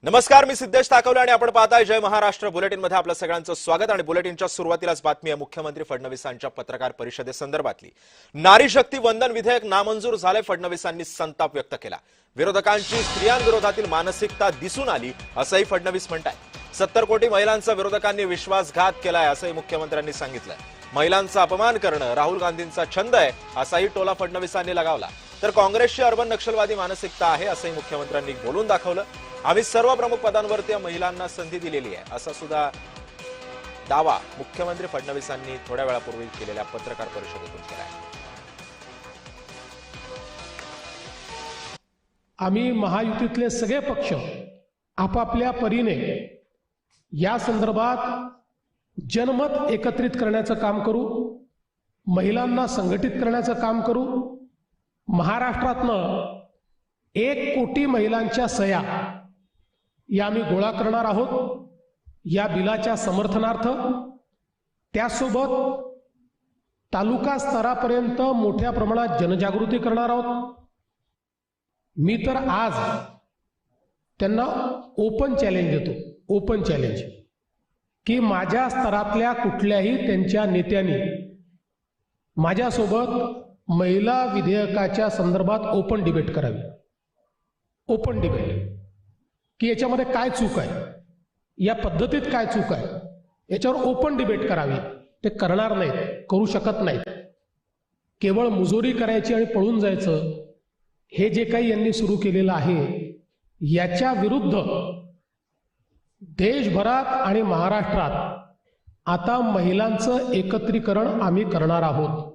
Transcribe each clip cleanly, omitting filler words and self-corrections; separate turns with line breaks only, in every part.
नमस्कार, मी सिद्धेश ताकवले आणि आपण पाहताय जय महाराष्ट्र बुलेटिन मध्ये आपलं सगळ्यांचं स्वागत। आणि बुलेटिनच्या सुरुवातीलाच बातमी आहे मुख्यमंत्री फडणवीसांच्या पत्रकार परिषदेसंदर्भातली। नारी शक्ती वंदन विधेयक नामंजूर झाले, फडणवीसांनी संताप व्यक्त केला। विरोधकांची स्त्रियांविरोधातील मानसिकता दिसून आली असंही फडणवीस म्हणतात। 70 कोटी महिलांचा विरोधकांनी विश्वासघात केलाय असंही मुख्यमंत्र्यांनी सांगितलंय। महिलांचा अपमान करणं राहुल गांधींचा छंद आहे असाही टोला फडणवीसांनी लगावला। तर काँग्रेसची अर्बन नक्षलवादी मानसिकता आहे असंही मुख्यमंत्र्यांनी बोलून दाखवलं। आम्ही सर्व प्रमुख पदांवरती महिलांना संधी दिलेली आहे असा सुद्धा दावा मुख्यमंत्री फडणवीसांनी थोड्या वेळापूर्वी केलेल्या पत्रकार परिषदेतून केला आहे।
आम्ही महायुतीतले सगळे पक्ष आपापल्या परीने या संदर्भात जनमत एकत्रित करण्याचं काम करू, महिलांना संघटित करण्याचं काम करू। महाराष्ट्रातनं 1 कोटी महिलांच्या सह्या या आम्ही गोळा करणार आहोत या बिलाच्या समर्थनार्थ। त्यासोबत तालुका स्तरापर्यंत मोठ्या प्रमाणात जनजागृती करणार आहोत। मी तर आज त्यांना ओपन चॅलेंज देतो, ओपन चॅलेंज, की माझ्या स्तरातल्या कुठल्याही त्यांच्या नेत्यांनी माझ्यासोबत महिला विधेयकाच्या संदर्भात ओपन डिबेट करावी। ओपन डिबेट की याच्यामध्ये काय चूक आहे, या पद्धतीत काय चूक आहे, याच्यावर ओपन डिबेट करावी। ते करणार नाहीत, करू शकत नाहीत। केवळ मुजोरी करायची आणि पळून जायचं हे जे काही यांनी सुरू केलेलं आहे याच्या विरुद्ध देशभरात आणि महाराष्ट्रात आता महिलांचं एकत्रीकरण आम्ही करणार आहोत।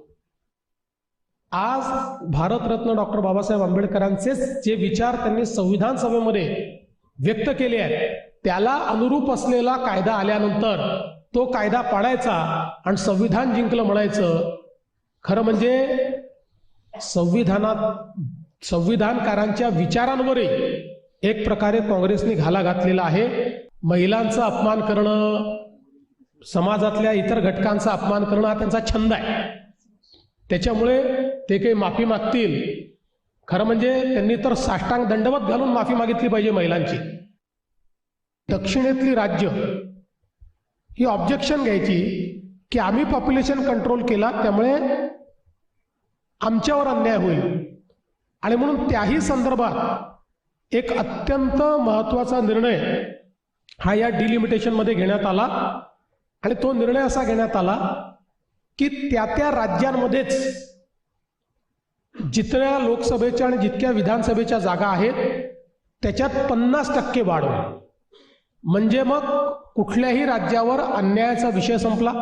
आज भारतरत्न डॉक्टर बाबासाहेब आंबेडकरांचे जे विचार त्यांनी संविधान सभेमध्ये व्यक्त केले आहेत त्याला अनुरूप असलेला कायदा आल्यानंतर तो कायदा पाडायचा आणि संविधान जिंकलं म्हणायचं। खरं म्हणजे संविधानकारांच्या विचारांवरही एक प्रकारे काँग्रेसने घाला घातलेला आहे। महिलांचा अपमान करणं, समाजातल्या इतर घटकांचा अपमान करणं हा त्यांचा छंद आहे। त्याच्यामुळे ते काही माफी मागतील, खरं म्हणजे त्यांनी तर साष्टांग दंडवत घालून माफी मागितली पाहिजे महिलांची। दक्षिणेतली राज्य ही ऑब्जेक्शन घ्यायची की आम्ही पॉप्युलेशन कंट्रोल केला त्यामुळे आमच्यावर अन्याय होईल, आणि म्हणून त्याही संदर्भात एक अत्यंत महत्त्वाचा निर्णय हा या डिलिमिटेशन मध्ये घेण्यात आला। आणि तो निर्णय असा घेण्यात आला की त्या राज्यांमध्येच जितक्या लोकसभेच्या आणि जितक्या विधानसभेच्या जागा आहेत त्याच्यात 50% वाढ होईल। म्हणजे मग कुठल्याही राज्यावर अन्यायाचा विषय संपला।